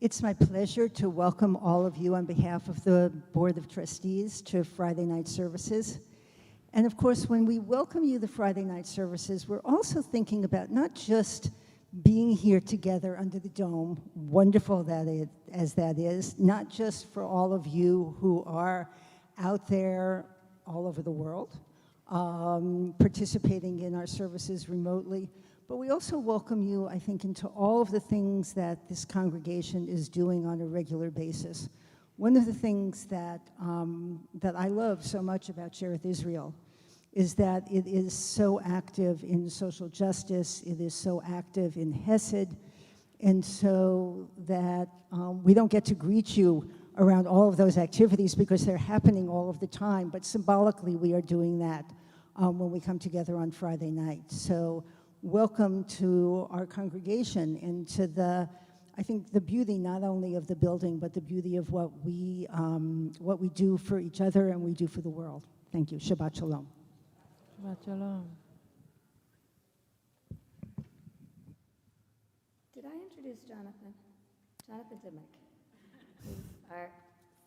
It's my pleasure to welcome all of you on behalf of the Board of Trustees to Friday night services. And of course, when we welcome you to Friday night services, we're also thinking about not just being here together under the dome, wonderful that is, not just for all of you who are out there all over the world, participating in our services remotely, but we also welcome you, I think, into all of the things that this congregation is doing on a regular basis. One of the things that I love so much about Shereth Israel is that it is so active in social justice, it is so active in Hesed, and so that we don't get to greet you around all of those activities because they're happening all of the time, but symbolically we are doing that when we come together on Friday night. So welcome to our congregation and to I think the beauty not only of the building, but the beauty of what we do for each other and we do for the world. Thank you. Shabbat Shalom. Shabbat Shalom. Did I introduce Jonathan? Jonathan Dimmock, who's our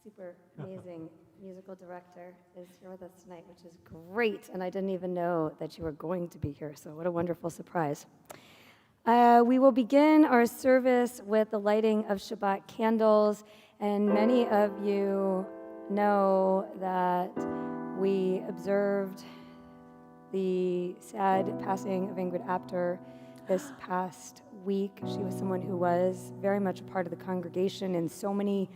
super amazing musical director, is here with us tonight, which is great. And I didn't even know that you were going to be here, so what a wonderful surprise. We will begin our service with the lighting of Shabbat candles, and many of you know that we observed the sad passing of Ingrid Apter this past week. She was someone who was very much a part of the congregation in so many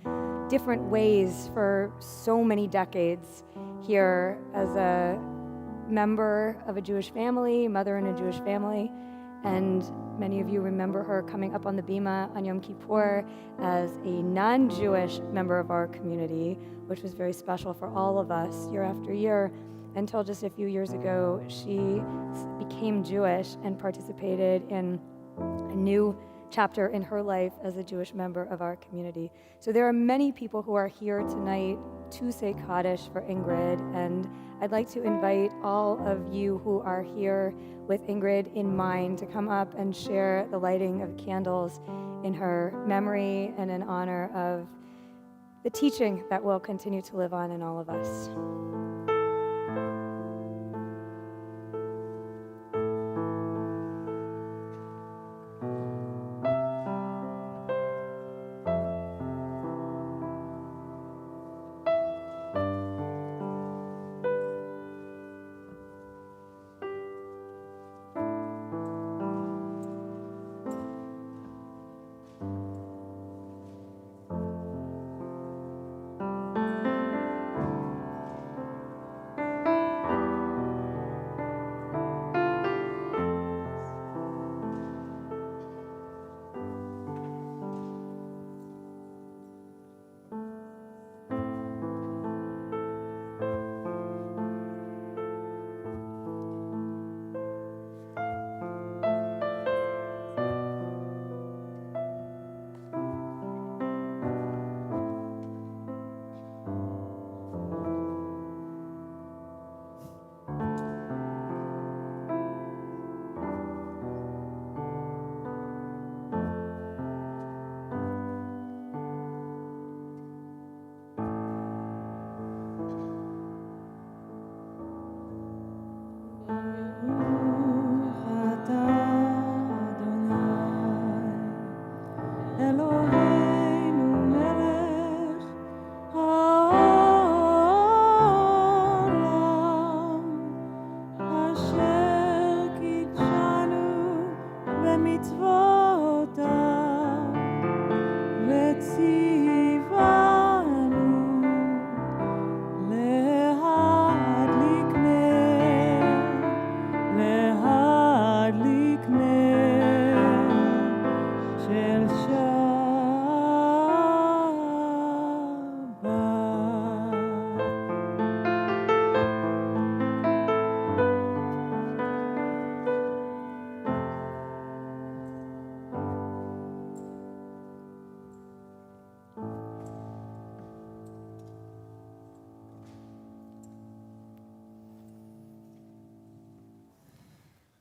different ways for so many decades here as a member of a Jewish family, mother in a Jewish family, and many of you remember her coming up on the bima on Yom Kippur as a non-Jewish member of our community, which was very special for all of us year after year, until just a few years ago she became Jewish and participated in a new chapter in her life as a Jewish member of our community. So there are many people who are here tonight to say Kaddish for Ingrid, and I'd like to invite all of you who are here with Ingrid in mind to come up and share the lighting of candles in her memory and in honor of the teaching that will continue to live on in all of us.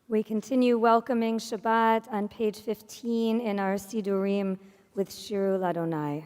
We continue welcoming Shabbat on page 15 in our Sidurim with Shiru Ladonai.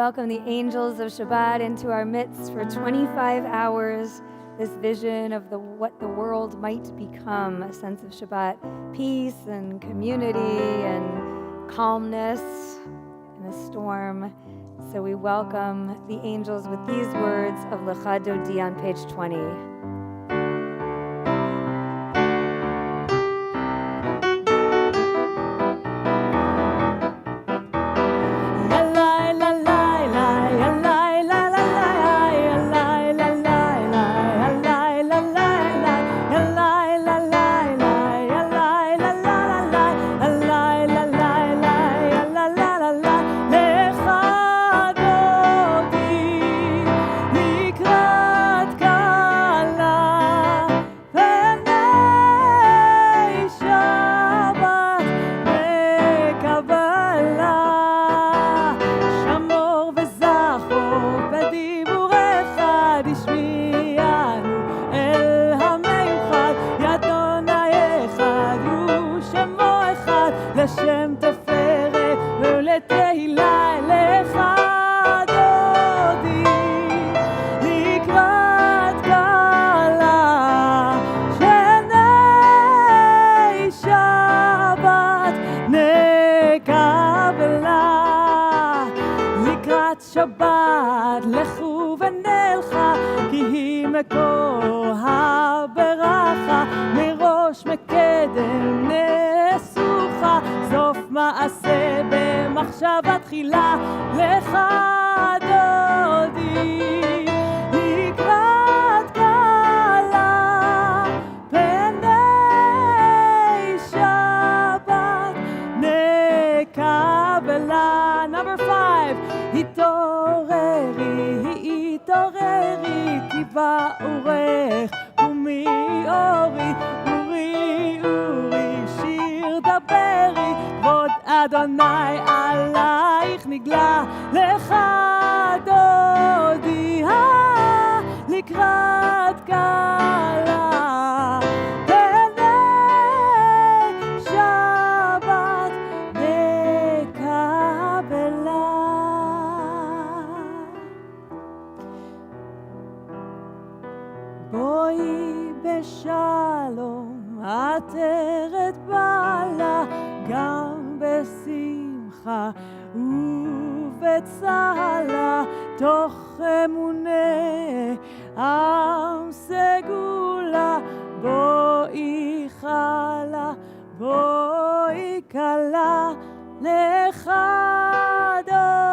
Welcome the angels of Shabbat into our midst for 25 hours. This vision of what the world might become, a sense of Shabbat peace and community and calmness in a storm. So we welcome the angels with these words of Lecha Dodi on page 20. שבת לכו ונלכה כי היא מקור הברכה מראש מקדם נסוכה סוף מעשה במחשבה תחילה לך דודי לקראת קלה פני שבת נקבלה. Number 5, התעוררי כי בא אורך ומי אורי אורי שיר דברי כבוד אדוני עלייך נגלה לך דודי לקראת קלה פני שבת נקבלה. בואי בשלום עטרת בעלה גם בשמחה ובצהלה תוך אמונה עם סגולה בואי חלה בואי קלה לך דוד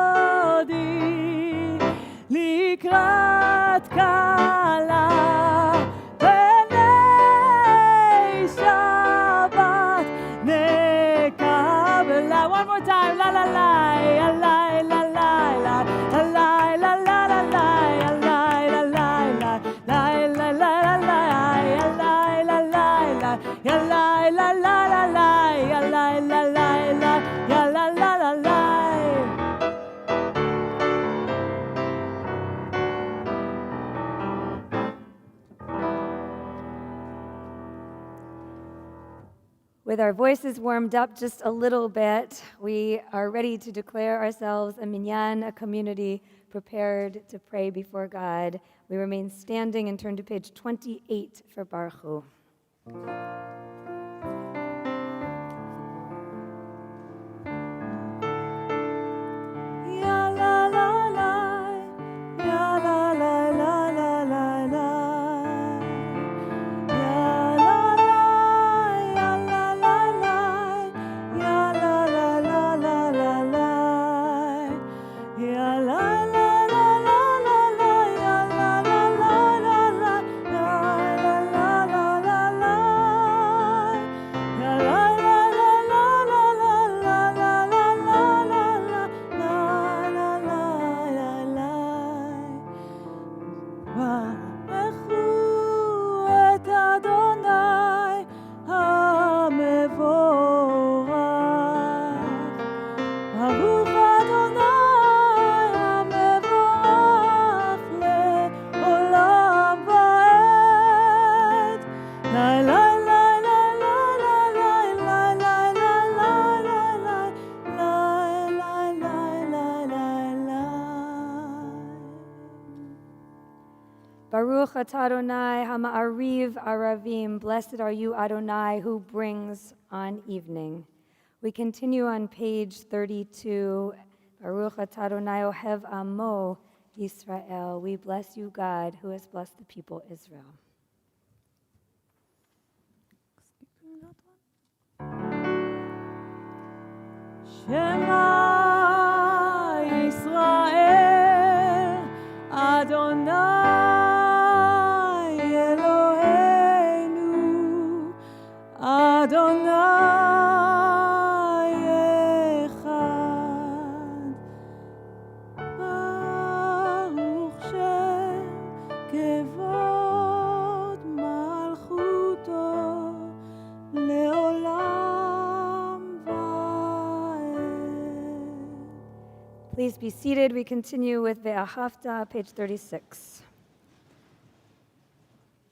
With our voices warmed up just a little bit, we are ready to declare ourselves a minyan, a community prepared to pray before God. We remain standing and turn to page 28 for Baruch Hu. Baruch atah Adonai hama'ariv aravim. Blessed are you, Adonai, who brings on evening. We continue on page 32. Baruch atah Adonai ohev amo Yisrael. We bless you, God, who has blessed the people Israel. Shema Yisrael Adonai Eloheinu Adonai Echad Baruch Shem Kevod Malchuto Leolam Vaed. Please be seated. We continue with Ve'ahavta, page 36.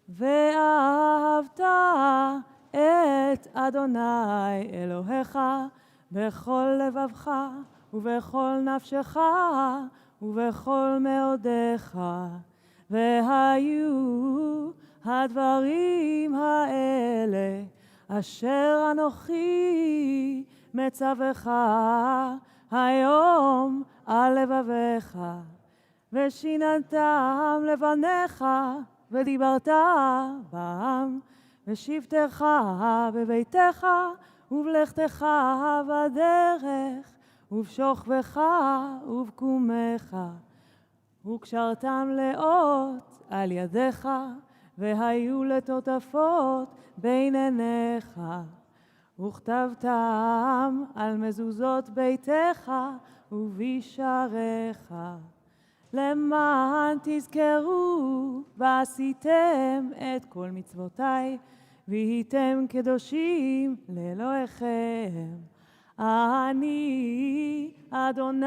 ואהבת את אדוני אלוהיך בכל לבבך ובכל נפשך ובכל מאודיך. והיו הדברים האלה אשר אנוכי מצווך היום על לבביך, ושיננתם לבניך ודיברת בם, ושבתך בביתך ובלכתך בדרך ובשוכבך ובקומך, וקשרתם לאות על ידיך, והיו לטוטפות בין עיניך, וכתבתם על מזוזות ביתך ובשעריך, למען תזכרו ועשיתם את כל מצוותיי, והייתם קדושים לאלוהיכם. אני אדוני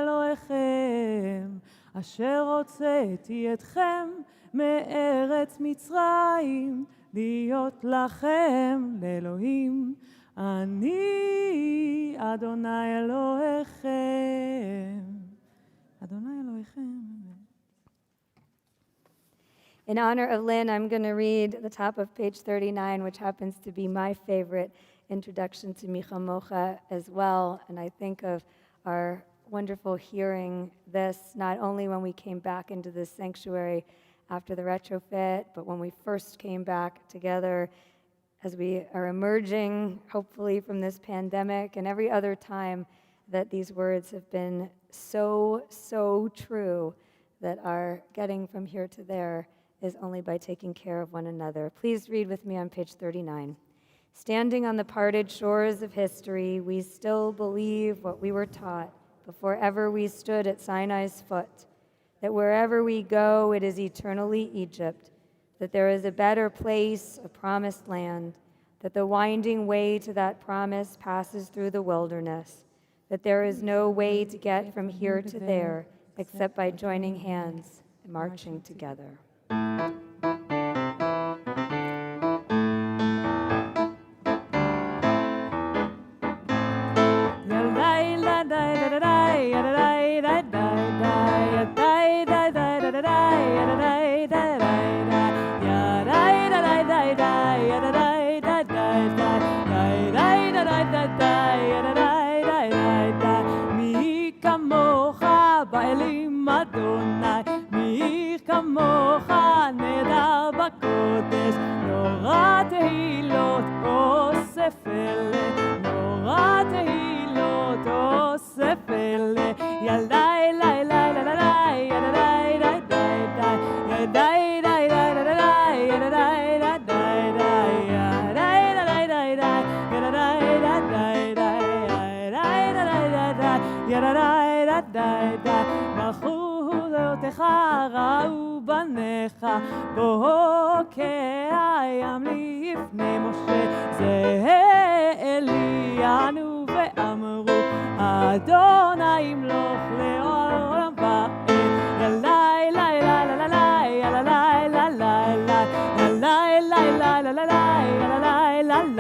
אלוהיכם, אשר הוצאתי אתכם מארץ מצרים, להיות לכם לאלוהים. אני אדוני אלוהיכם. אדוני אלוהיכם. In honor of Lynn, I'm going to read the top of page 39, which happens to be my favorite introduction to Micha Mocha as well. And I think of our wonderful hearing this not only when we came back into this sanctuary after the retrofit, but when we first came back together as we are emerging, hopefully, from this pandemic, and every other time that these words have been so, so true, that our getting from here to there is only by taking care of one another. Please read with me on page 39. Standing on the parted shores of history, we still believe what we were taught before ever we stood at Sinai's foot, that wherever we go, it is eternally Egypt, that there is a better place, a promised land, that the winding way to that promise passes through the wilderness, that there is no way to get from here to there except by joining hands and marching together. באלים אדוני, מי כמוך נהדר בקודש, נורא תהילות אוסף אלה, נורא תהילות אוסף אלה, ילדי לי לי לי לי ילדי לי די די ילדי לי לי לי לי ילדי לי די די ילדי לי די די ילדי לי די די ילדי די די מלכותך ראו בניך בוקע הים לפני משה זה אלינו ואמרו אדוני ימלוך לעולם ועד ילדי לי לי לי לי ילדי לי לי לי ילדי לי לי לי לי ילדי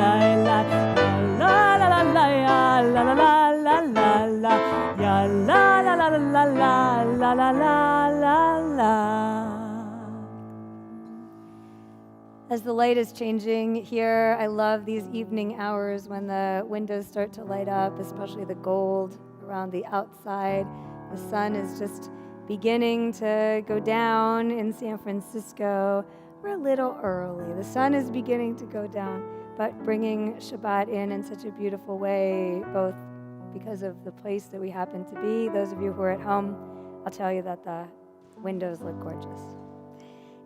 As the light is changing here, I love these evening hours when the windows start to light up, especially the gold around the outside. The sun is just beginning to go down in San Francisco. We're a little early. The sun is beginning to go down, but bringing Shabbat in such a beautiful way, both because of the place that we happen to be. Those of you who are at home, I'll tell you that the windows look gorgeous.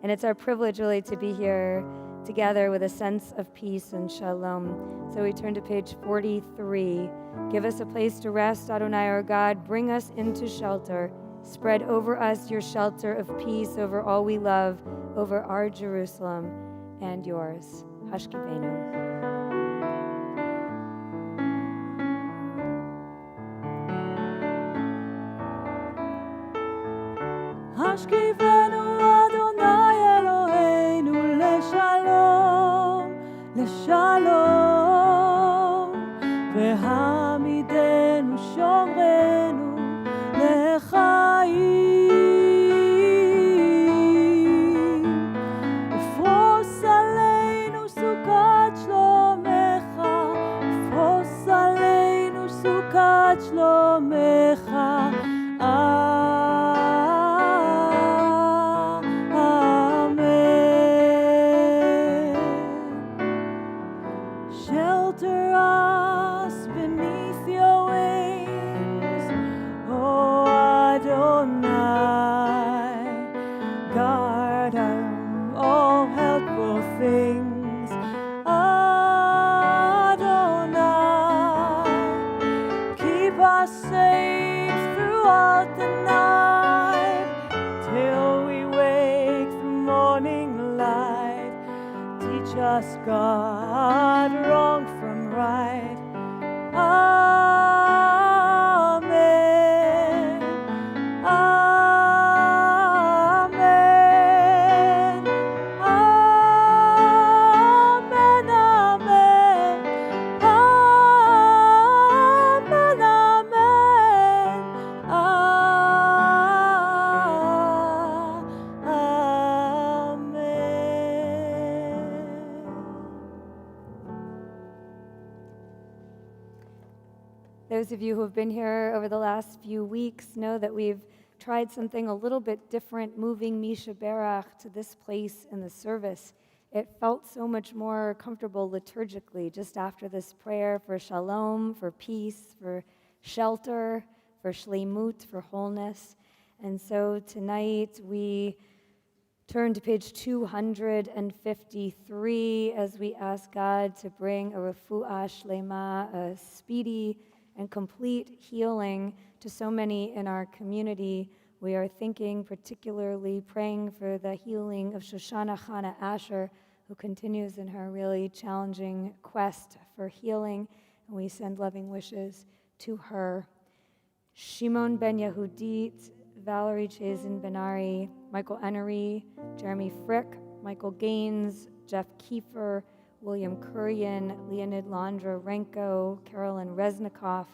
And it's our privilege really to be here together with a sense of peace and shalom. So we turn to page 43. Give us a place to rest, Adonai our God. Bring us into shelter. Spread over us your shelter of peace over all we love, over our Jerusalem and yours. Hashkivenu. השכיבנו אדוני אלוהינו לשלום, לשלום, והעמידנו שומרנו לחיים. ופרוס עלינו סוכת שלומך, ופרוס עלינו סוכת שלומך. Shelter us beneath your wings, O Adonai. Guard all helpful things, Adonai. Keep us safe throughout the night, till we wake through morning light. Teach us, God, wrong from right. Amen. Amen. Amen. Amen. Amen. Those of you who have been here over the last few weeks know that we've tried something a little bit different, moving Misha Berach to this place in the service. It felt so much more comfortable liturgically just after this prayer for shalom, for peace, for shelter, for shleimut, for wholeness. And so tonight we turn to page 253 as we ask God to bring a refuah shlema, a speedy and complete healing to so many in our community. We are thinking, particularly praying for the healing of Shoshana Chana Asher, who continues in her really challenging quest for healing, and we send loving wishes to her. Shimon Ben Yehudit, Valerie Chazin Benari, Michael Enery, Jeremy Frick, Michael Gaines, Jeff Kiefer, William Kurian, Leonid Landra-Renko, Carolyn Reznikoff,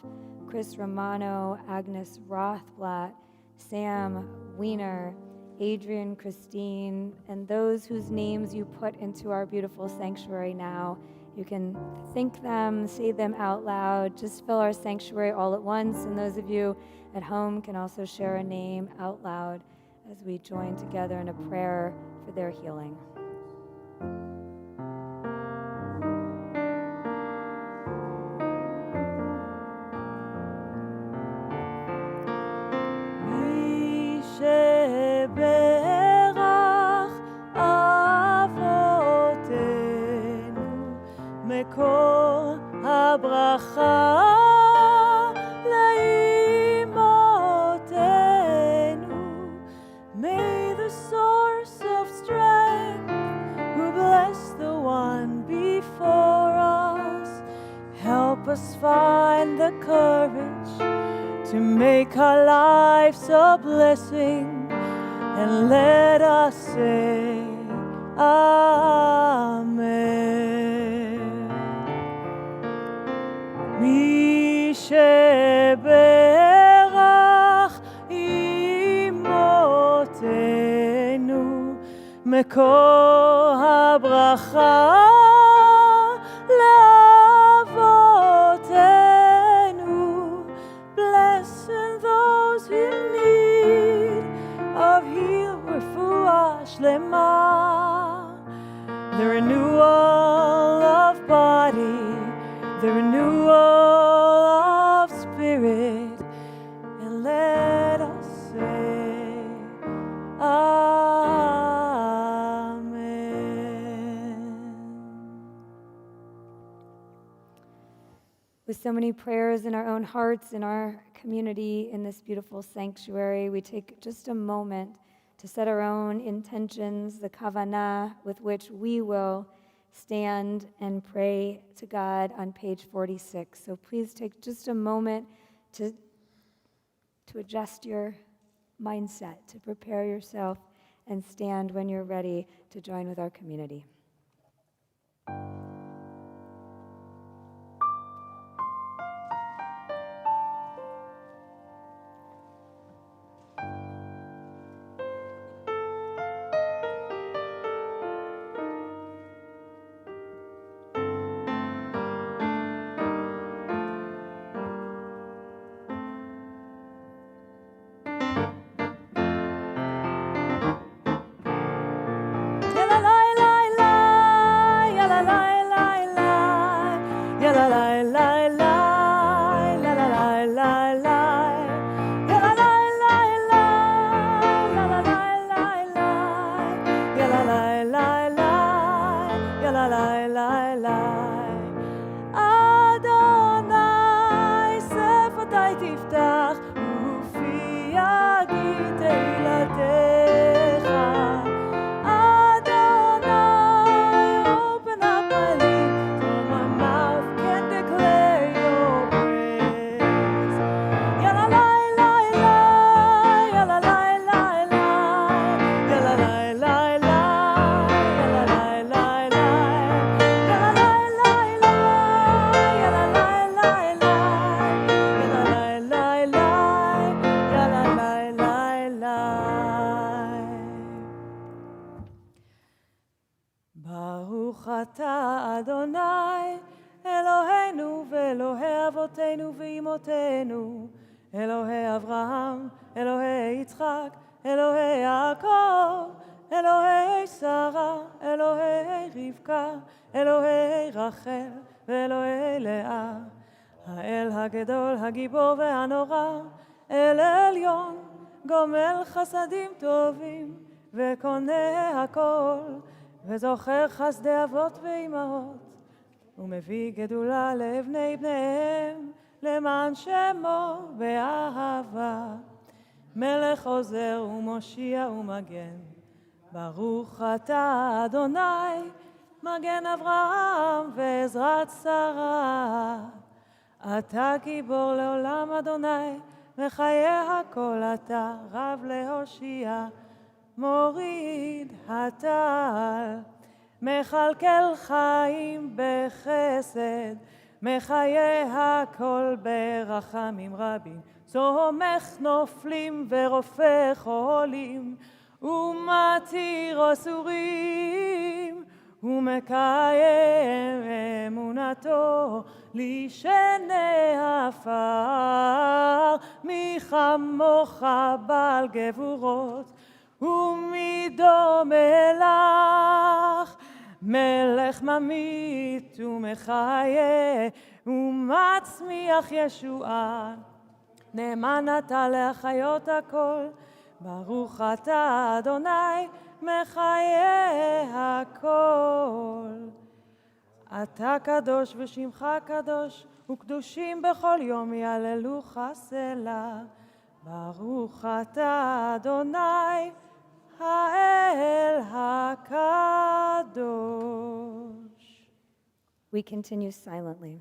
Chris Romano, Agnes Rothblatt, Sam Wiener, Adrian Christine, and those whose names you put into our beautiful sanctuary now You can think them, say them out loud. Just fill our sanctuary all at once. And those of you at home can also share a name out loud as we join together in a prayer for their healing. מקור הברכה לאימותינו. May the source of strength who bless the one before us help us find the courage to make our lives a blessing and let us say Amen. מי שברך אימותינו מקור הברכה לאבותינו. Blessing those who need of heal רפואה שלמה, the renewal of body, the renewal of spirit, and let us say Amen. With so many prayers in our own hearts, in our community, in this beautiful sanctuary, we take just a moment to set our own intentions, the kavanah with which we will stand and pray to God on page 46. So please take just a moment to adjust your mindset, to prepare yourself, and stand when you're ready to join with our community. אבותינו ואימותינו, אלוהי אברהם, אלוהי יצחק, אלוהי יעקב, אלוהי שרה, אלוהי רבקה, אלוהי רחל ואלוהי לאה, האל הגדול, הגיבור והנורא, אל עליון, גומל חסדים טובים וקונה הכל, וזוכר חסדי אבות ואימהות, ומביא גדולה לבני בניהם, למען שמו באהבה. מלך עוזר ומושיע ומגן, ברוך אתה אדוני, מגן אברהם ועזרת שרה. אתה גיבור לעולם אדוני, וחיי הכל אתה רב להושיע, מוריד הטל. מחלקל חיים בחסד, מחיי הכל ברחמים רבים, צומח נופלים ורופא חולים, ומתיר אסורים, ומקיים אמונתו לשני עפר. מי כמוך בעל גבורות ומי דומה לך, מלך ממית ומחיה ומצמיח ישועה. נאמן אתה להחיות הכל, ברוך אתה אדוני מחיה הכל. אתה קדוש ושמך קדוש, וקדושים בכל יום יהללוך סלה. ברוך אתה אדוני האל הקדוש. We continue silently.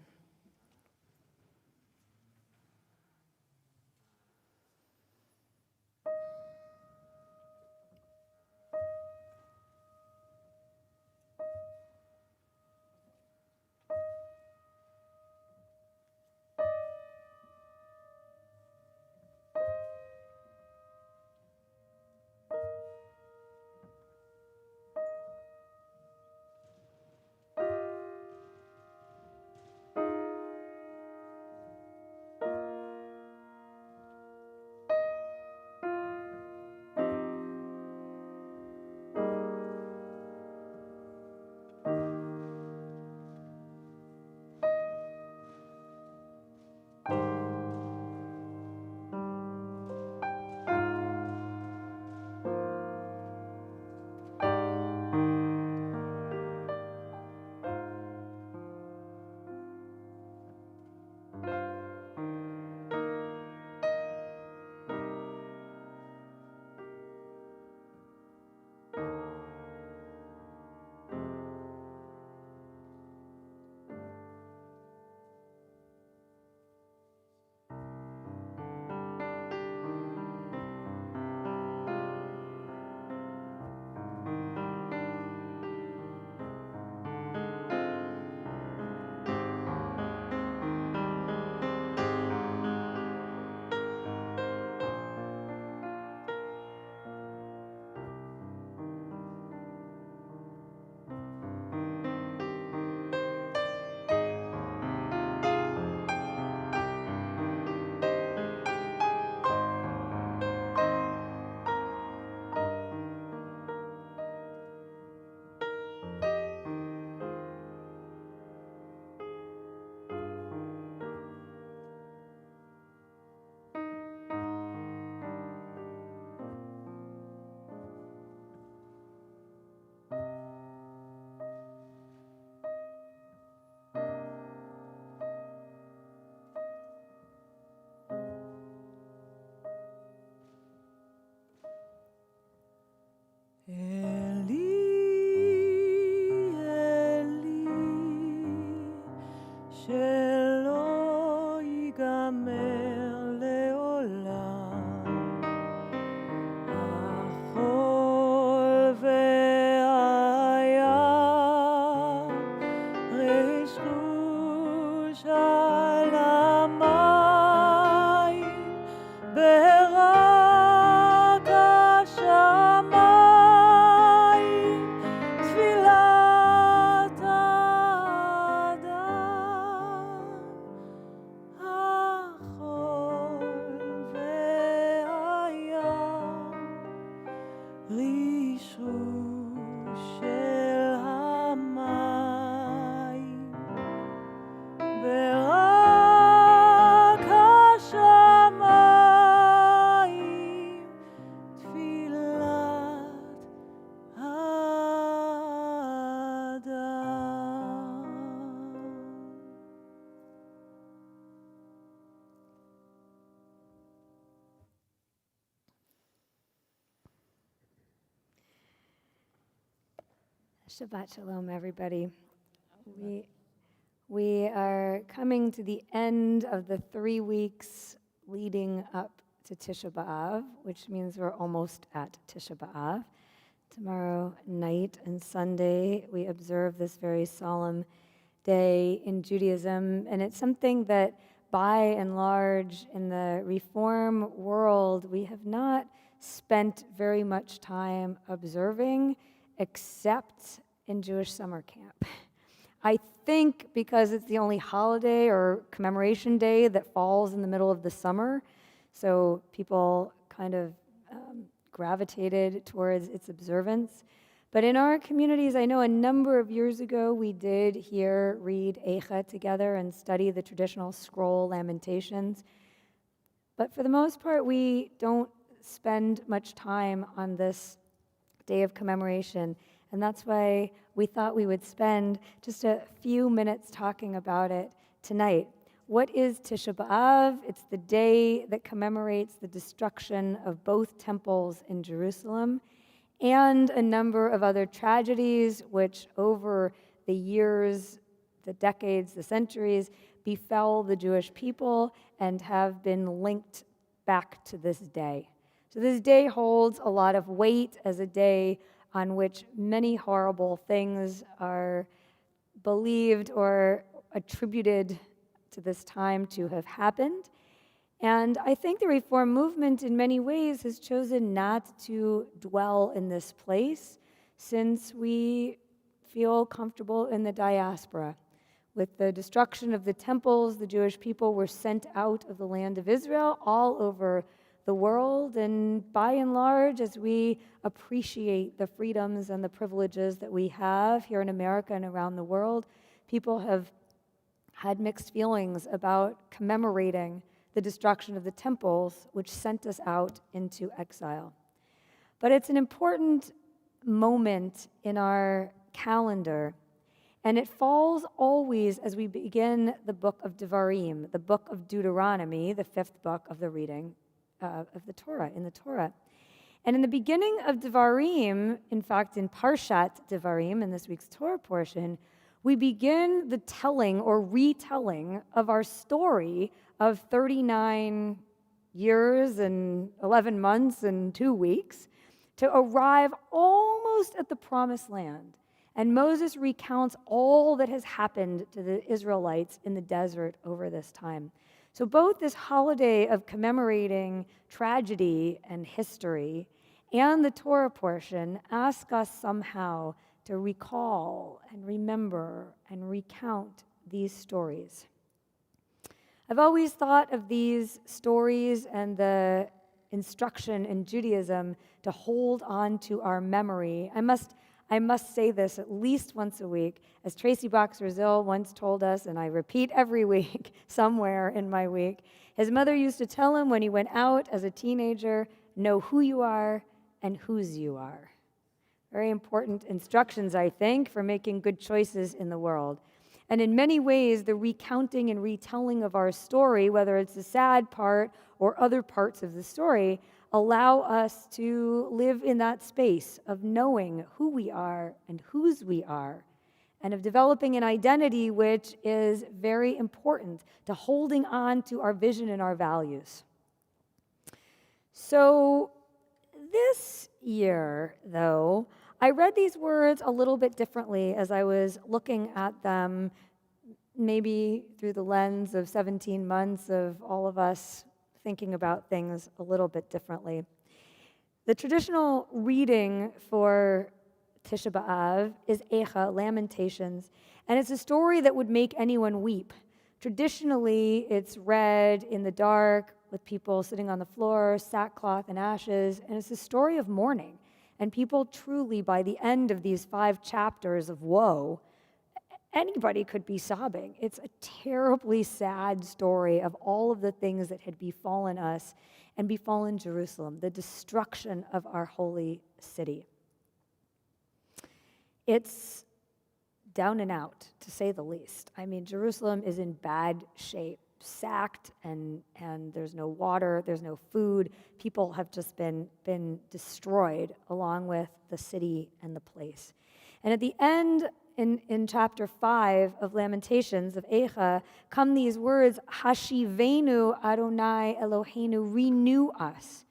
שלא ייגמר לעולם, החול והים, ריש חוש על המים, ברק השמיים, תפילת האדם, החול והים, ריש רוש של המים, ברק השמיים, תפילת האדם. Shabbat Shalom, everybody. We are coming to the end of the 3 weeks leading up to Tisha B'Av, which means we're almost at Tisha B'Av. Tomorrow night and Sunday, we observe this very solemn day in Judaism, and it's something that, by and large, in the Reform world, we have not spent very much time observing, except in Jewish summer camp. I think because it's the only holiday or commemoration day that falls in the middle of the summer, so people kind of gravitated towards its observance. But in our communities, I know a number of years ago, we did here read Eicha together and study the traditional scroll Lamentations. But for the most part, we don't spend much time on this day of commemoration. And that's why we thought we would spend just a few minutes talking about it tonight. What is Tisha B'Av? It's the day that commemorates the destruction of both temples in Jerusalem and a number of other tragedies which over the years, the decades, the centuries, befell the Jewish people and have been linked back to this day. So this day holds a lot of weight as a day on which many horrible things are believed or attributed to this time to have happened. And I think the Reform movement in many ways has chosen not to dwell in this place since we feel comfortable in the diaspora. With the destruction of the temples, the Jewish people were sent out of the land of Israel all over the world. And by and large, as we appreciate the freedoms and the privileges that we have here in America and around the world, people have had mixed feelings about commemorating the destruction of the temples, which sent us out into exile. But it's an important moment in our calendar, and it falls always as we begin the book of Devarim, the book of Deuteronomy, the fifth book of the reading of the Torah, in the Torah. And in the beginning of Devarim, in fact, in Parshat Devarim, in this week's Torah portion, we begin the telling or retelling of our story of 39 years and 11 months and 2 weeks to arrive almost at the promised land. And Moses recounts all that has happened to the Israelites in the desert over this time. So both this holiday of commemorating tragedy and history and the Torah portion ask us somehow to recall and remember and recount these stories. I've always thought of these stories and the instruction in Judaism to hold on to our memory. I must say this at least once a week. As Tracy Boxer-Zill once told us, and I repeat every week somewhere in my week, his mother used to tell him when he went out as a teenager, know who you are and whose you are. Very important instructions, I think, for making good choices in the world. And in many ways, the recounting and retelling of our story, whether it's the sad part or other parts of the story, allow us to live in that space of knowing who we are and whose we are, and of developing an identity which is very important to holding on to our vision and our values. So this year, though, I read these words a little bit differently as I was looking at them, maybe through the lens of 17 months of all of us thinking about things a little bit differently. The traditional reading for Tisha B'Av is Eicha, Lamentations, and it's a story that would make anyone weep. Traditionally, it's read in the dark with people sitting on the floor, sackcloth and ashes, and it's a story of mourning. And people truly, by the end of these 5 chapters of woe, anybody could be sobbing. It's a terribly sad story of all of the things that had befallen us and befallen Jerusalem, the destruction of our holy city. It's down and out, to say the least. I mean, Jerusalem is in bad shape, sacked, and there's no water, there's no food. People have just been destroyed along with the city and the place. And at the end, in chapter 5 of Lamentations, of Eicha, come these words, Hashivenu Adonai Eloheinu, renew us.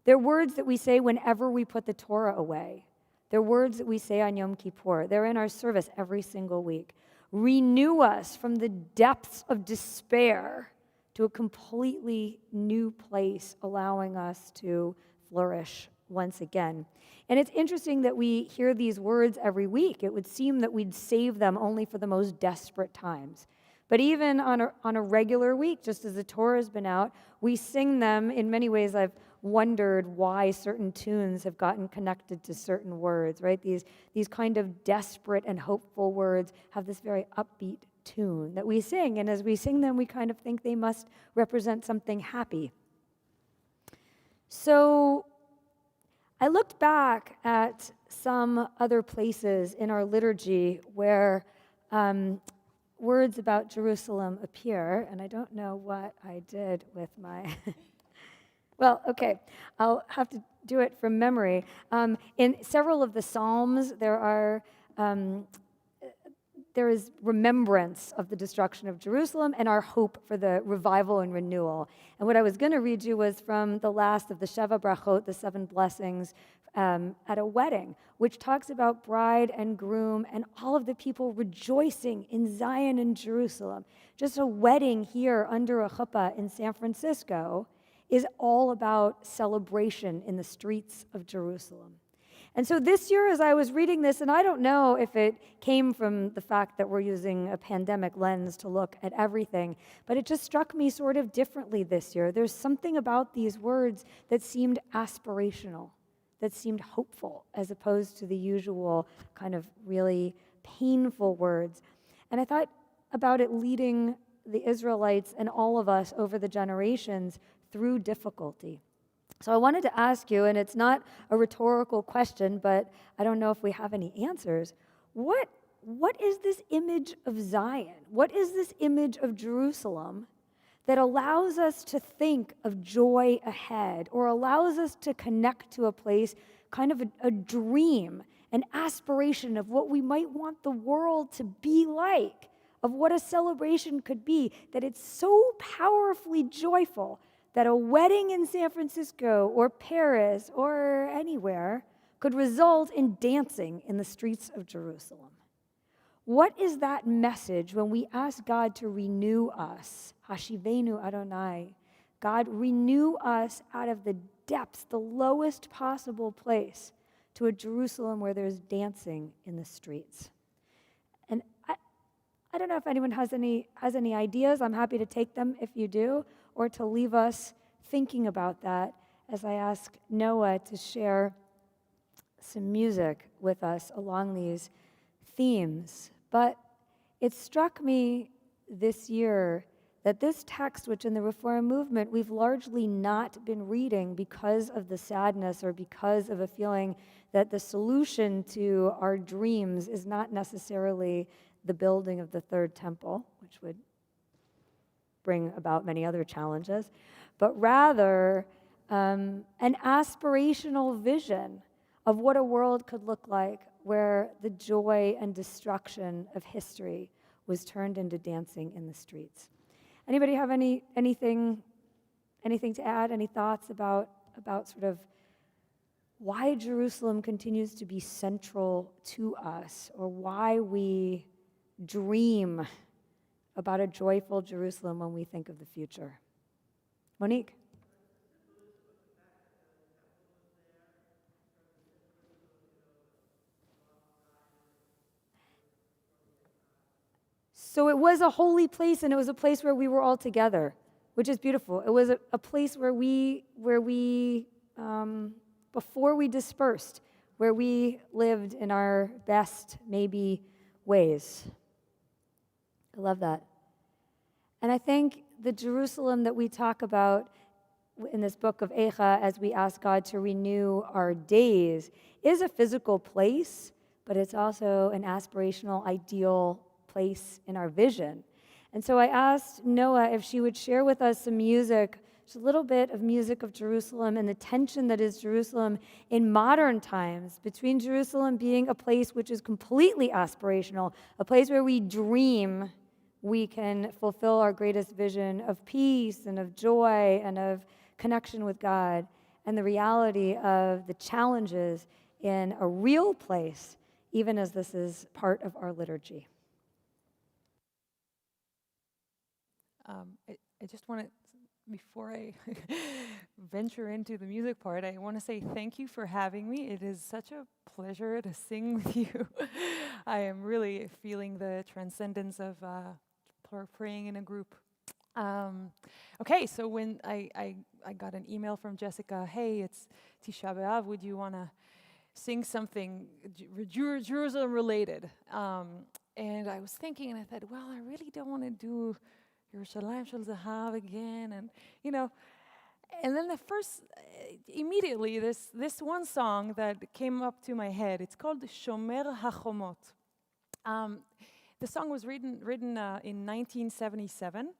They're words that we say whenever we put the Torah away. They're words that we say on Yom Kippur. They're in our service every single week. Renew us from the depths of despair to a completely new place, allowing us to flourish once again. And it's interesting that we hear these words every week. It would seem that we'd save them only for the most desperate times. But even on a regular week, just as the Torah has been out, we sing them. In many ways, I've wondered why certain tunes have gotten connected to certain words, right? These kind of desperate and hopeful words have this very upbeat tune that we sing. And as we sing them, we kind of think they must represent something happy. So I looked back at some other places in our liturgy where words about Jerusalem appear, and I don't know what I did with my... Well, okay, I'll have to do it from memory. In several of the Psalms, there is remembrance of the destruction of Jerusalem and our hope for the revival and renewal. And what I was going to read you was from the last of the Sheva Brachot, the 7 blessings, at a wedding, which talks about bride and groom and all of the people rejoicing in Zion and Jerusalem. Just a wedding here under a chuppah in San Francisco is all about celebration in the streets of Jerusalem. And so this year, as I was reading this, and I don't know if it came from the fact that we're using a pandemic lens to look at everything, but it just struck me sort of differently this year. There's something about these words that seemed aspirational, that seemed hopeful, as opposed to the usual kind of really painful words. And I thought about it leading the Israelites and all of us over the generations through difficulty. So I wanted to ask you, and it's not a rhetorical question, but I don't know if we have any answers. What is this image of Zion? What is this image of Jerusalem that allows us to think of joy ahead, or allows us to connect to a place, kind of a dream, an aspiration of what we might want the world to be like, of what a celebration could be, that it's so powerfully joyful that a wedding in San Francisco or Paris or anywhere could result in dancing in the streets of Jerusalem? What is that message when we ask God to renew us? Hashivenu Adonai. God, renew us out of the depths, the lowest possible place, to a Jerusalem where there's dancing in the streets. And I don't know if anyone has any ideas. I'm happy to take them if you do, or to leave us thinking about that as I ask Noah to share some music with us along these themes. But it struck me this year that this text, which in the Reform movement we've largely not been reading because of the sadness or because of a feeling that the solution to our dreams is not necessarily the building of the third temple, which would bring about many other challenges, but rather an aspirational vision of what a world could look like where the joy and destruction of history was turned into dancing in the streets. Anybody have anything to add? Any thoughts about sort of why Jerusalem continues to be central to us, or why we dream about a joyful Jerusalem when we think of the future? Monique? So it was a holy place, and it was a place where we were all together, which is beautiful. It was a place where we before we dispersed, where we lived in our best, maybe, ways. I love that. And I think the Jerusalem that we talk about in this book of Eicha, as we ask God to renew our days, is a physical place, but it's also an aspirational, ideal place in our vision. And so I asked Noa if she would share with us some music, just a little bit of music of Jerusalem and the tension that is Jerusalem in modern times, between Jerusalem being a place which is completely aspirational, a place where we dream we can fulfill our greatest vision of peace and of joy and of connection with God, and the reality of the challenges in a real place, even as this is part of our liturgy. I just want to before I venture into the music part, I want to say thank you for having me. It is such a pleasure to sing with you. I am really feeling the transcendence of praying in a group. Okay, so when I got an email from Jessica, hey, it's Tisha B'Av, would you want to sing something Jerusalem related? And I was thinking, and I thought, well, I really don't want to do Yerushalayim Shel Zahav again, and and then immediately this one song that came up to my head. It's called Shomer HaChomot. The song was written in 1977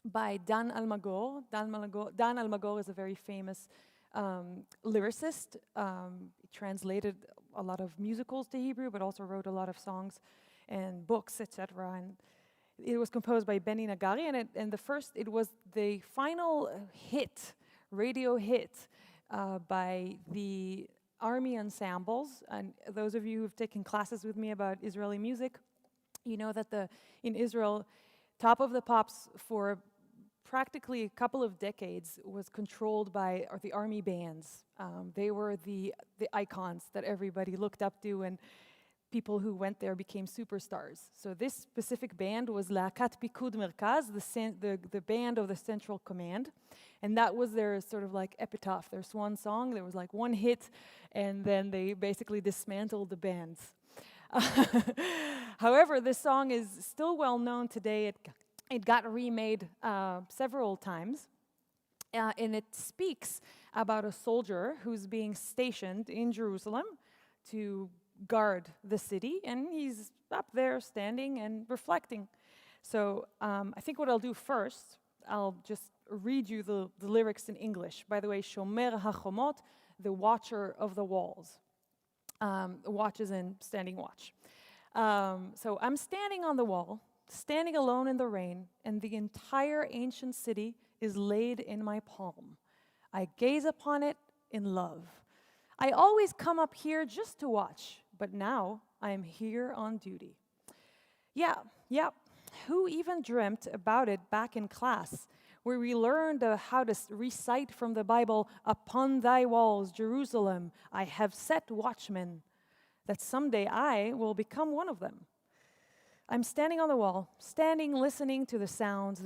by Dan Almagor. Dan Almagor is a very famous lyricist. He translated a lot of musicals to Hebrew, but also wrote a lot of songs and books, etc. And it was composed by Benny Nagari, and it was the final radio hit by the army ensembles. And those of you who've taken classes with me about Israeli music, you know that in Israel, Top of the Pops for practically a couple of decades was controlled by the army bands. They were the icons that everybody looked up to, and people who went there became superstars. So this specific band was La'akat Pikud Merkaz, the band of the Central Command, and that was their sort of like epitaph, their swan song. There was like one hit, and then they basically dismantled the bands. However, this song is still well known today. It got remade several times, and it speaks about a soldier who's being stationed in Jerusalem to guard the city, and he's up there standing and reflecting. So I think what I'll do first, I'll just read you the lyrics in English. By the way, Shomer HaChomot, the watcher of the walls. Watch is in standing watch. So I'm standing on the wall, standing alone in the rain, and the entire ancient city is laid in my palm. I gaze upon it in love. I always come up here just to watch, but now I am here on duty. Yeah, who even dreamt about it back in class, where we learned how to recite from the Bible, "Upon thy walls, Jerusalem, I have set watchmen," that someday I will become one of them. I'm standing on the wall, listening to the sounds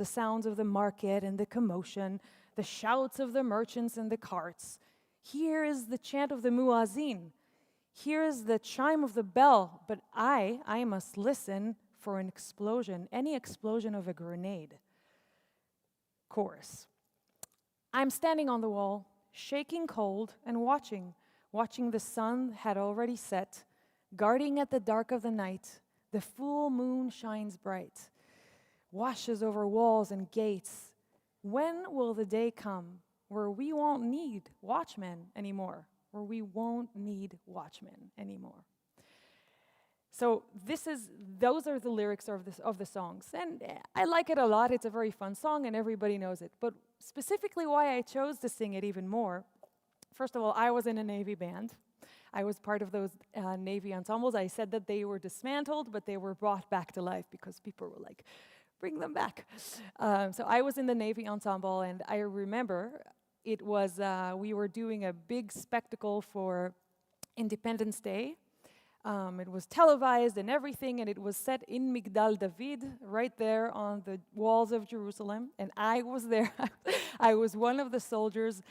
of the market and the commotion, the shouts of the merchants and the carts. Here is the chant of the muazzin. Here is the chime of the bell, but I must listen for an explosion, any explosion of a grenade. Chorus. I'm standing on the wall, shaking cold and watching the sun had already set, guarding at the dark of the night. The full moon shines bright, washes over walls and gates. When will the day come where we won't need watchmen anymore? So those are the lyrics of the songs, and I like it a lot. It's a very fun song, and everybody knows it. But specifically, why I chose to sing it even more. First of all, I was in a Navy band. I was part of those Navy ensembles. I said that they were dismantled, but they were brought back to life because people were like, "Bring them back." So I was in the Navy ensemble, and I remember it was we were doing a big spectacle for Independence Day. It was televised and everything, and it was set in Migdal David, right there on the walls of Jerusalem. And I was there. I was one of the soldiers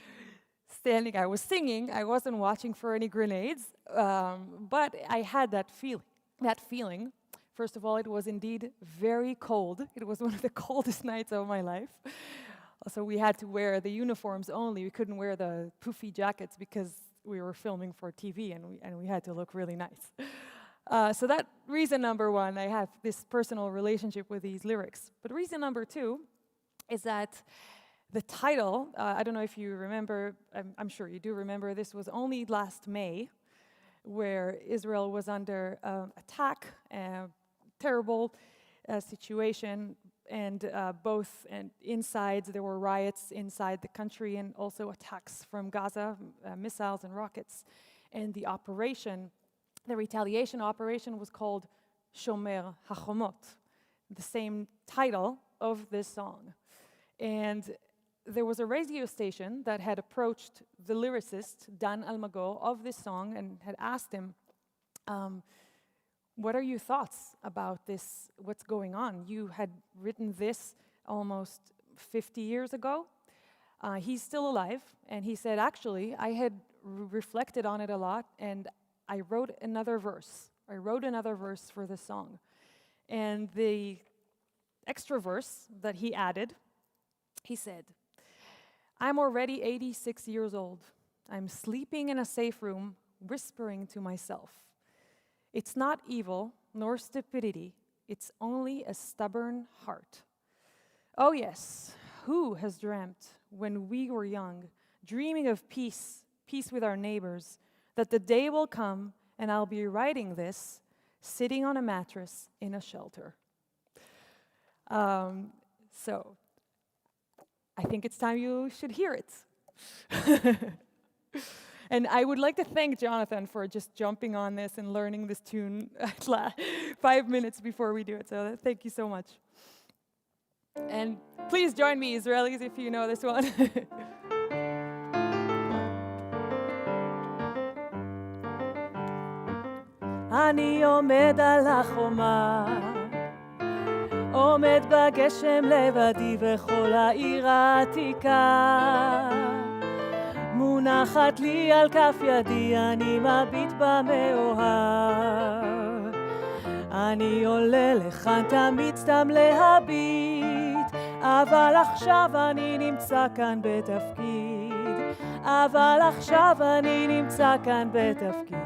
standing. I was singing. I wasn't watching for any grenades, but I had that feeling. First of all, it was indeed very cold. It was one of the coldest nights of my life. So we had to wear the uniforms only. We couldn't wear the poofy jackets because we were filming for TV, and we had to look really nice. So that reason number one, I have this personal relationship with these lyrics. But reason number two is that the title, I don't know if you remember, I'm sure you do remember, this was only last May, where Israel was under attack, terrible situation, and inside, there were riots inside the country, and also attacks from Gaza, missiles and rockets. And the retaliation operation was called Shomer HaChomot, the same title of this song. And there was a radio station that had approached the lyricist, Dan Almago, of this song and had asked him, what are your thoughts about this, what's going on? You had written this almost 50 years ago. He's still alive, and he said, actually, I had reflected on it a lot, and I wrote another verse. I wrote another verse for the song. And the extra verse that he added, he said, I'm already 86 years old. I'm sleeping in a safe room, whispering to myself. It's not evil, nor stupidity. It's only a stubborn heart. Oh yes, who has dreamt when we were young, dreaming of peace, peace with our neighbors, that the day will come and I'll be writing this, sitting on a mattress in a shelter. So I think it's time you should hear it. And I would like to thank Jonathan for just jumping on this and learning this tune 5 minutes before we do it. So thank you so much. And please join me, Israelis, if you know this one. אני עומד על החומה, עומד בגשם לבדי וכל העיר העתיקה. מונחת לי על כף ידי, אני מביט במאוהב. אני עולה לכאן תמיד סתם להביט, אבל עכשיו אני נמצא כאן בתפקיד. אבל עכשיו אני נמצא כאן בתפקיד.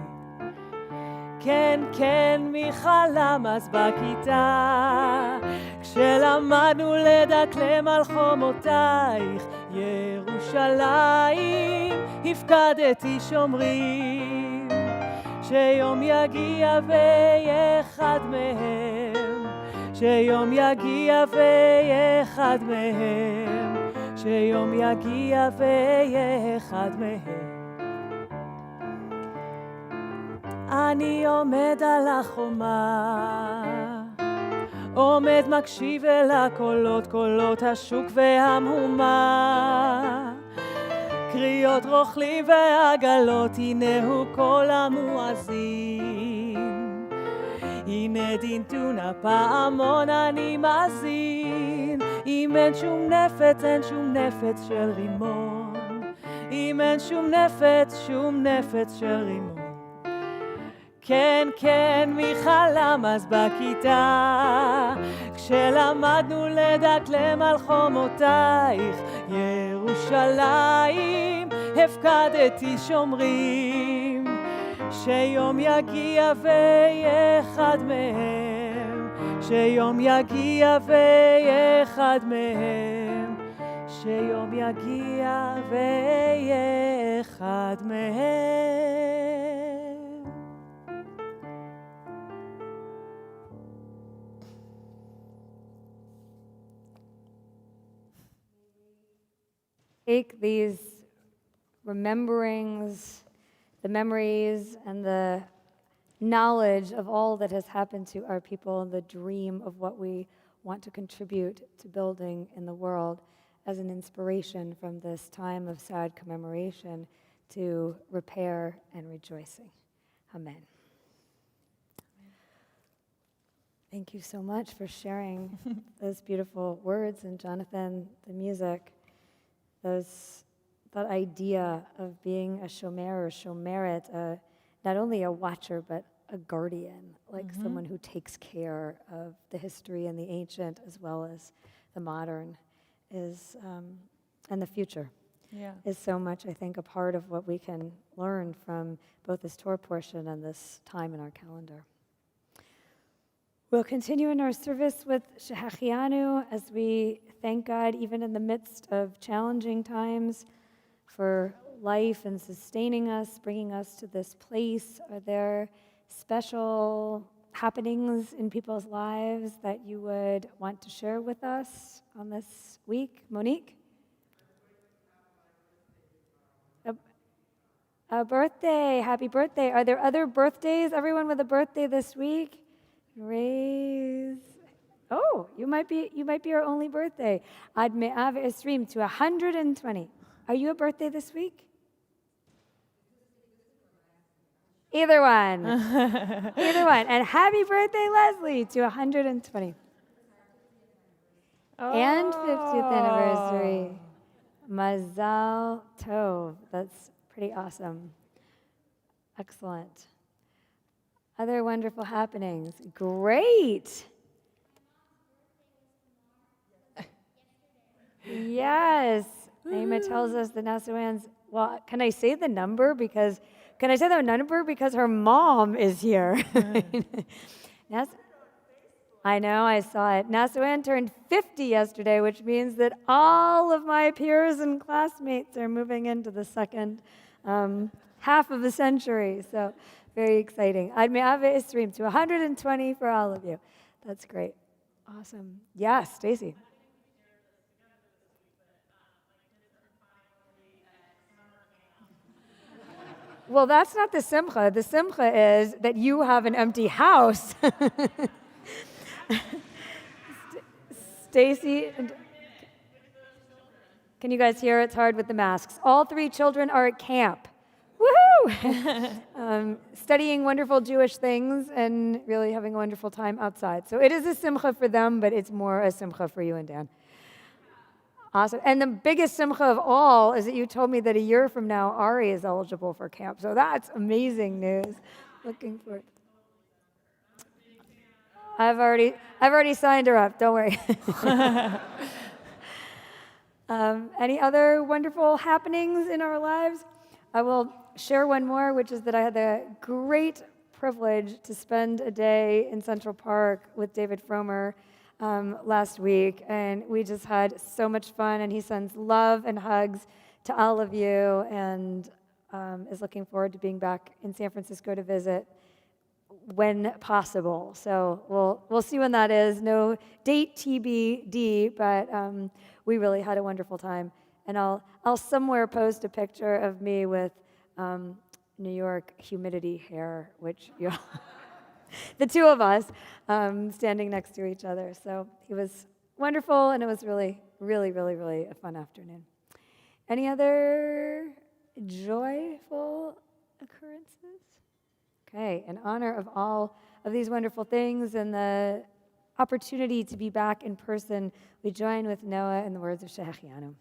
כן, כן, מי חלם אז בכיתה, כשלמדנו לדקלם על חומותייך, ירושלים, הפקדתי שומרים, שיום יגיע ואחד מהם, שיום יגיע ואחד מהם, שיום יגיע ואחד מהם. אני עומד על החומה, עומד מקשיב אל הקולות, קולות השוק והמהומה. קריאות רוכלים ועגלות, הנה הוא קול המואזין. הנה דינתון הפעמון אני מאזין. אם אין שום נפץ, אין שום נפץ של רימון. אם אין שום נפץ, שום נפץ של רימון. כן, כן, מי חלם אז בכיתה, כשלמדנו לדקלם על חומותייך, ירושלים, הפקדתי שומרים, שיום יגיע ואחד מהם, שיום יגיע ואחד מהם, שיום יגיע ואחד מהם. Take these rememberings, the memories, and the knowledge of all that has happened to our people and the dream of what we want to contribute to building in the world as an inspiration from this time of sad commemoration to repair and rejoicing. Amen. Thank you so much for sharing those beautiful words, and Jonathan, the music. That idea of being a shomer or shomeret, not only a watcher, but a guardian, like someone who takes care of the history and the ancient as well as the modern, is and the future. Yeah. Is so much, I think, a part of what we can learn from both this Torah portion and this time in our calendar. We'll continue in our service with Shehachianu as we thank God, even in the midst of challenging times, for life and sustaining us, bringing us to this place. Are there special happenings in people's lives that you would want to share with us on this week? Monique? A birthday. Happy birthday. Are there other birthdays? Everyone with a birthday this week? Raise. Oh, you might be our only birthday. Ad me'av esrim, to 120. Are you a birthday this week? Either one. Either one. And happy birthday, Leslie, to 120. And 50th anniversary. Mazal Tov. That's pretty awesome. Excellent. Other wonderful happenings. Great. Yes. Naima tells us the Nasuans. Well, can I say the number? Because her mom is here. I know, I saw it. Nasuan turned 50 yesterday, which means that all of my peers and classmates are moving into the second half of the century. So very exciting. Ad me'ave isrim, to 120 for all of you. That's great. Awesome. Yes, Stacy. Well, that's not the simcha. The simcha is that you have an empty house. Stacy, can you guys hear? It's hard with the masks. All 3 children are at camp. Woohoo! Studying wonderful Jewish things and really having a wonderful time outside. So it is a simcha for them, but it's more a simcha for you and Dan. Awesome. And the biggest simcha of all is that you told me that a year from now, Ari is eligible for camp. So that's amazing news. Looking forward. I've already signed her up. Don't worry. Any other wonderful happenings in our lives? I will share one more, which is that I had the great privilege to spend a day in Central Park with David Fromer last week, and we just had so much fun, and he sends love and hugs to all of you, and is looking forward to being back in San Francisco to visit when possible. So we'll see when that is. No date TBD, but we really had a wonderful time, and I'll somewhere post a picture of me with New York humidity hair, which you the 2 of us standing next to each other. So it was wonderful, and it was really, really, really, really a fun afternoon. Any other joyful occurrences? Okay, in honor of all of these wonderful things and the opportunity to be back in person, we join with Noah in the words of Shehechianu.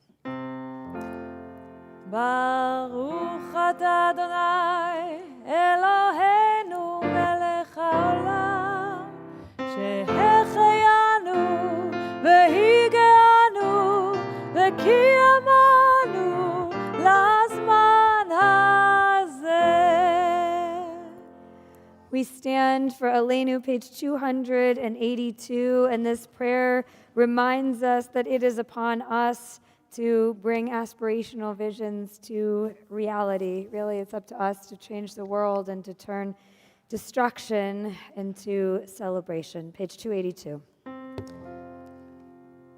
Baruch atah Adonai Eloheinu melech haolam שהחיינו והגיענו וקיימנו לזמן הזה. We stand for Aleinu, page 282, and this prayer reminds us that it is upon us to bring aspirational visions to reality. Really, it's up to us to change the world and to turn destruction into celebration. Page 282.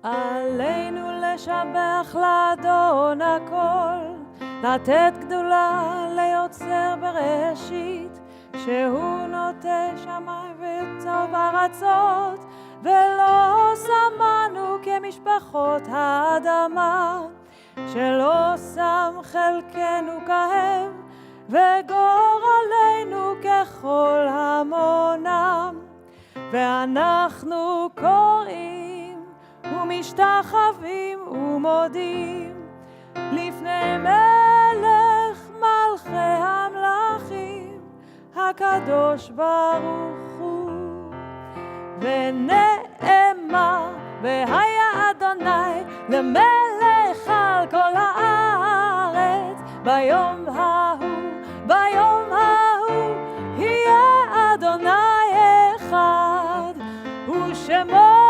עלינו לשבח לאדון הכל, לתת גדולה ליוצר בראשית, שהוא נוטה שמיים וטוב ארצות, ולא שמנו כמשפחות האדמה, שלא שם חלקנו כהם, וגורלנו ככל המונם. ואנחנו קוראים ומשתחווים ומודים לפני מלך מלכי המלכים, הקדוש ברוך הוא. ונאמר והיה אדוני למלך על כל הארץ, ביום ההוא יהיה אדוני אחד, ושמו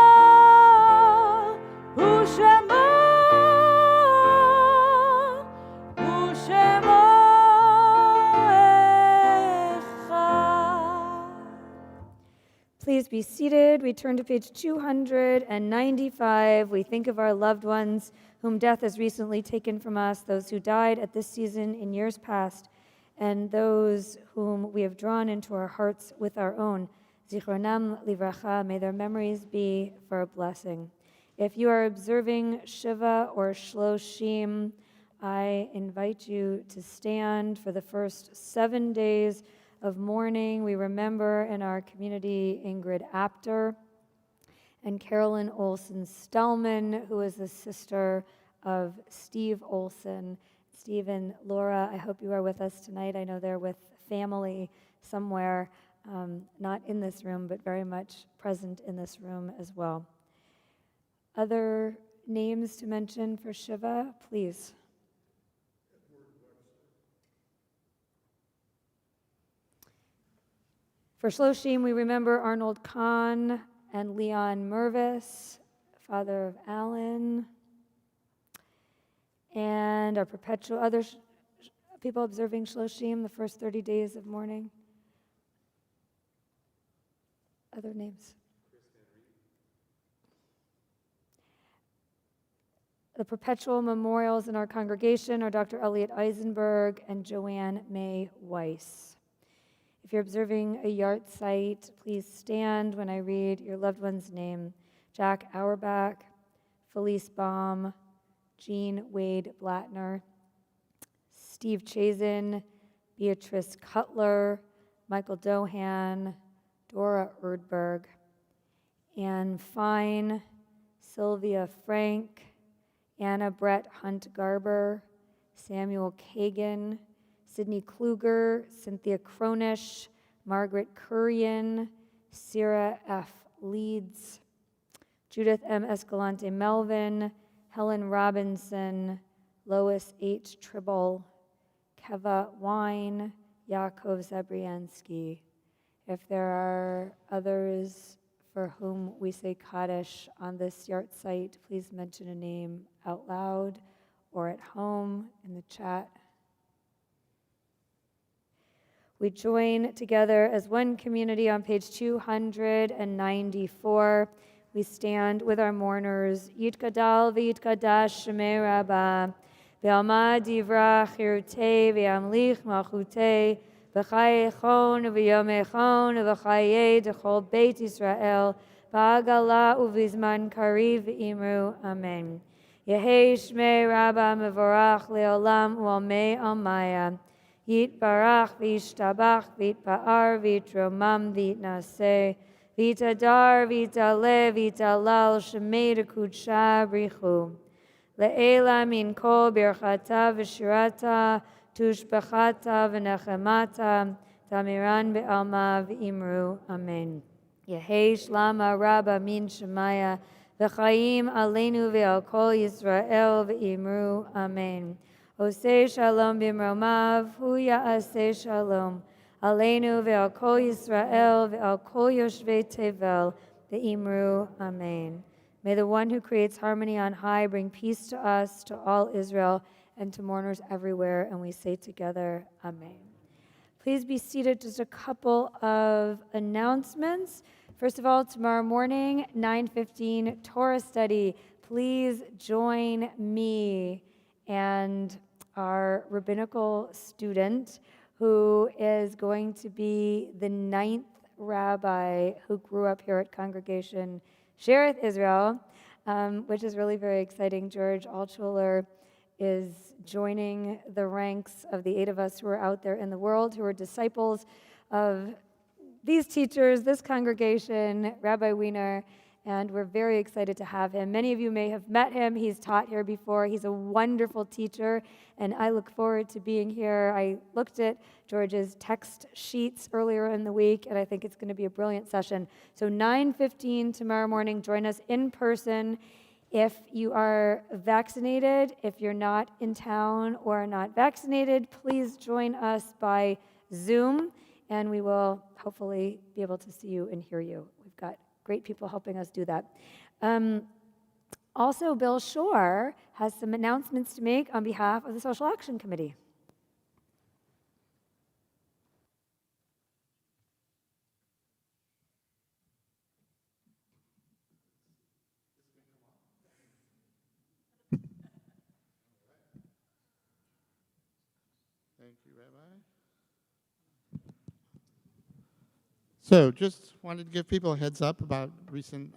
Please be seated. We turn to page 295. We think of our loved ones whom death has recently taken from us, those who died at this season in years past, and those whom we have drawn into our hearts with our own Zichronam livracha, may their memories be for a blessing. If you are observing Shiva or Shloshim, I invite you to stand for the first 7 days of mourning. We remember in our community Ingrid Apter and Carolyn Olson Stellman, who is the sister of Steve Olson. Steve and Laura, I hope you are with us tonight. I know they're with family somewhere, not in this room, but very much present in this room as well. Other names to mention for Shiva, please. For Shloshim, we remember Arnold Kahn and Leon Mervis, father of Alan, and our perpetual other people observing Shloshim, the first 30 days of mourning. Other names? The perpetual memorials in our congregation are Dr. Elliot Eisenberg and Joanne May Weiss. If you're observing a yard site, please stand when I read your loved one's name. Jack Auerbach, Felice Baum, Jean Wade Blattner, Steve Chazen, Beatrice Cutler, Michael Dohan, Dora Erdberg, Anne Fine, Sylvia Frank, Anna Brett Hunt Garber, Samuel Kagan, Sidney Kluger, Cynthia Cronish, Margaret Kurian, Sarah F. Leeds, Judith M. Escalante Melvin, Helen Robinson, Lois H. Tribble, Keva Wine, Yaakov Zabriansky. If there are others for whom we say Kaddish on this yard site, please mention a name out loud or at home in the chat. We join together as one community on page 294. We stand with our mourners. Yitkadal v'yitkadash shemei Rabbah, v'alma divra chirutei v'amlich malchutei, v'chayechon v'yomechon v'chayei d'chol Beit Yisrael, v'agala uvizman kariv v'imru. Amen. Yehei shmei Rabbah mevorach leolam u'almei almaya. Yitbarach v'yishtabach v'yitpa'ar v'yitromam v'yitnaseh v'yitadar v'yitaleh v'yitalal shemei d'kudsha brichu. Le'ela min kol birchata v'shirata tushbachata v'nechemata tamiran be'alma v'imru. Amen. Yehei shlama rabba min shemaya v'chaim aleinu ve'al kol Yisrael v'imru. Amen. Oseh shalom b'mromav, hu ya'aseh shalom, aleinu ve'al kol Yisrael ve'al kol yoshvei tevel, ve'imru. Amen. May the one who creates harmony on high bring peace to us, to all Israel, and to mourners everywhere. And we say together, Amen. Please be seated. Just a couple of announcements. First of all, tomorrow morning, 9:15, Torah study. Please join me and our rabbinical student, who is going to be the 9th rabbi who grew up here at Congregation Shereth Israel, which is really very exciting. George Altshuler is joining the ranks of the 8 of us who are out there in the world, who are disciples of these teachers, this congregation, Rabbi Wiener, and we're very excited to have him. Many of you may have met him. He's taught here before. He's a wonderful teacher, and I look forward to being here. I looked at George's text sheets earlier in the week, and I think it's going to be a brilliant session. So 9:15 tomorrow morning, join us in person. If you are vaccinated, if you're not in town or are not vaccinated, please join us by Zoom, and we will hopefully be able to see you and hear you. We've got great people helping us do that. Also, Bill Shore has some announcements to make on behalf of the Social Action Committee. Thank you, Rabbi. So just wanted to give people a heads up about recent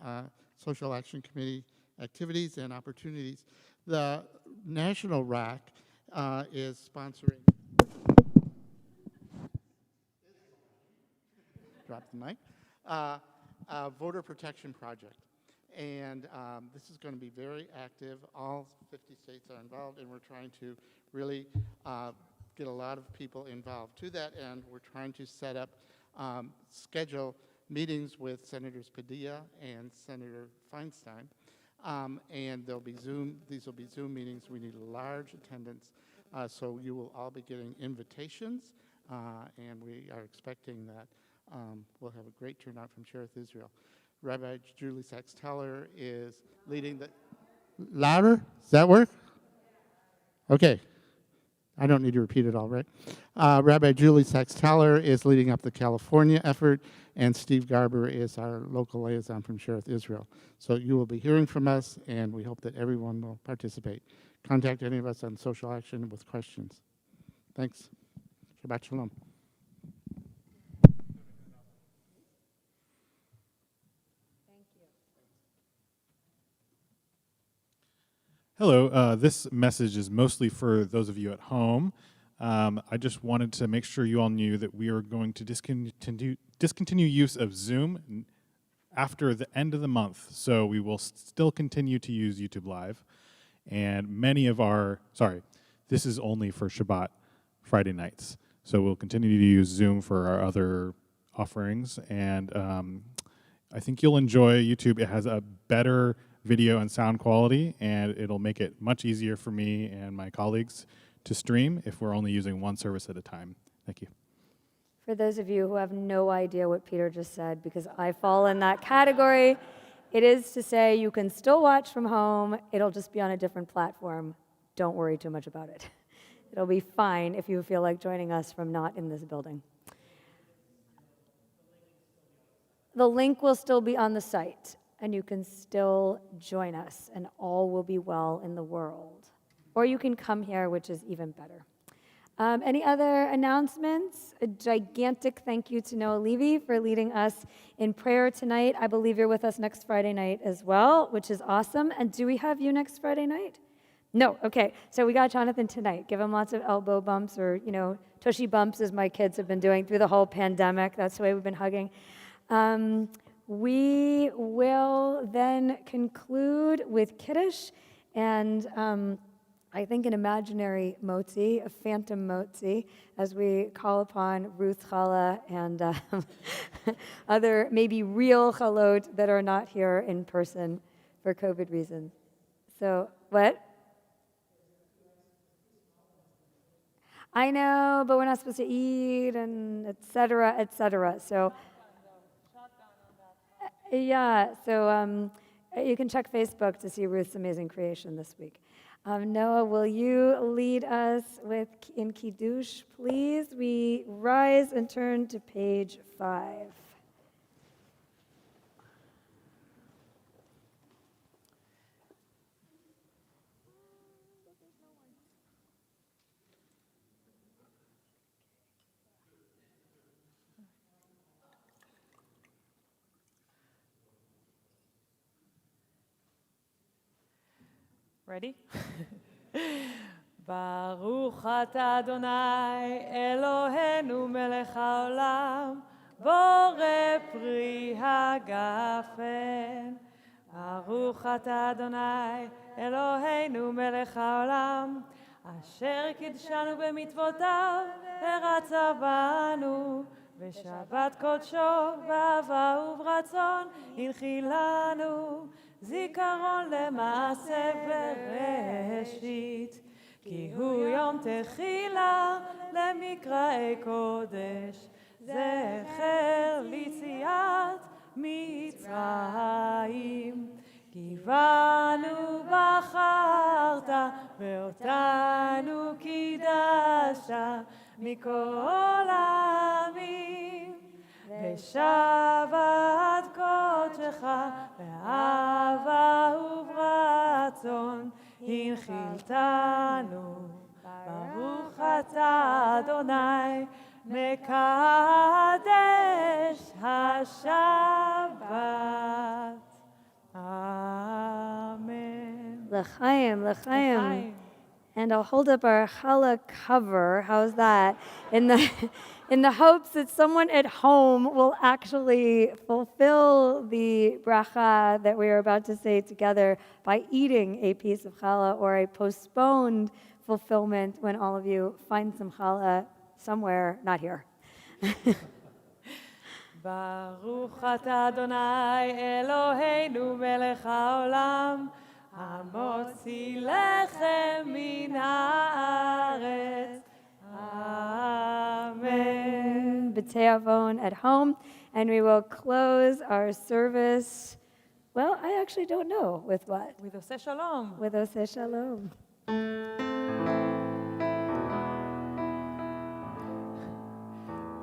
Social Action Committee activities and opportunities. The National RAC is sponsoring, drop the mic, a voter protection project. And this is going to be very active. All 50 states are involved, and we're trying to really get a lot of people involved. To that end, we're trying to set up, schedule meetings with Senators Padilla and Senator Feinstein. And these will be Zoom meetings. We need large attendance, so you will all be getting invitations, and we are expecting that we'll have a great turnout from Cherith Israel. Rabbi Julie Sachs-Teller is leading the... Louder? Does that work? Okay. I don't need to repeat it all, right? Rabbi Julie Sachs-Teller is leading up the California effort, and Steve Garber is our local liaison from Cherith Israel. So you will be hearing from us, and we hope that everyone will participate. Contact any of us on Social Action with questions. Thanks. Shabbat Shalom. Hello, this message is mostly for those of you at home. I just wanted to make sure you all knew that we are going to discontinue use of Zoom after the end of the month. So we will still continue to use YouTube Live. And many of this is only for Shabbat Friday nights. So we'll continue to use Zoom for our other offerings. And I think you'll enjoy YouTube. It has a better video and sound quality, and it'll make it much easier for me and my colleagues to stream if we're only using one service at a time. Thank you. For those of you who have no idea what Peter just said, because I fall in that category, it is to say you can still watch from home. It'll just be on a different platform. Don't worry too much about it. It'll be fine if you feel like joining us from not in this building. The link will still be on the site, and you can still join us, and all will be well in the world. Or you can come here, which is even better. Any other announcements? A gigantic thank you to Noa Levy for leading us in prayer tonight. I believe you're with us next Friday night as well, which is awesome. And do we have you next Friday night? No, okay. So we got Jonathan tonight. Give him lots of elbow bumps or, tushy bumps, as my kids have been doing through the whole pandemic. That's the way we've been hugging. We will then conclude with Kiddush and I think an imaginary motzi, a phantom motzi, as we call upon Ruth Chala and other maybe real chalot that are not here in person for COVID reasons. So, what? I know, but we're not supposed to eat and et cetera, et cetera. So, yeah, so you can check Facebook to see Ruth's amazing creation this week. Noah, will you lead us in Kiddush, please? We rise and turn to page 5. Ready? ברוך אתה אדוני אלוהינו מלך העולם בורא פרי הגפן. ברוך אתה אדוני אלוהינו מלך העולם אשר קידשנו במצוותיו ורצה בנו בשבת קודשו באהבה וברצון הנחילנו זיכרון למעשה בראשית כי הוא יום תחילה למקראי קודש זכר ליציאת מצרים כי בנו בחרת ואותנו קידשת מכל העמים בשבת קודשך באהבה וברצון הנחילתנו ברוך אתה אדוני מקדש Shabbat. Amen. L'chaim, l'chaim. L'chaim. And I'll hold up our challah cover. How's that? In the hopes that someone at home will actually fulfill the bracha that we are about to say together by eating a piece of challah, or a postponed fulfillment when all of you find some challah somewhere, not here. Baruch atah Adonai Eloheinu melech haolam, המוציא לחם מן הארץ. Amen. B'teavon at home, and we will close our service. Well, I actually don't know with what. With Oseh Shalom. With Oseh Shalom.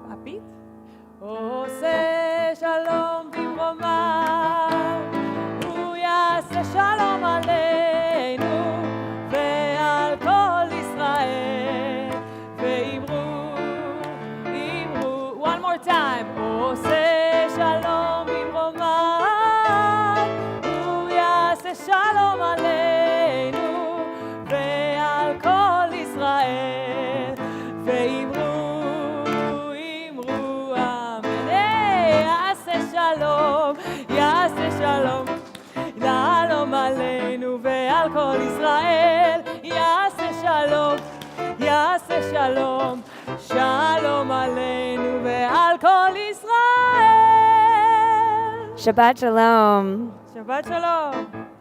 Papit. Oseh Shalom במרומיו, הוא יעשה שלום עלינו ועל כל ישראל, ואמרו, one more time, עושה שלום במרומיו, הוא יעשה שלום עלינו ועל כל ישראל, ואמרו, יעשה שלום, שלום עלינו ועל כל ישראל, יעשה שלום, יעשה שלום, שלום עלינו ועל כל ישראל. Shabbat Shalom. Shabbat Shalom.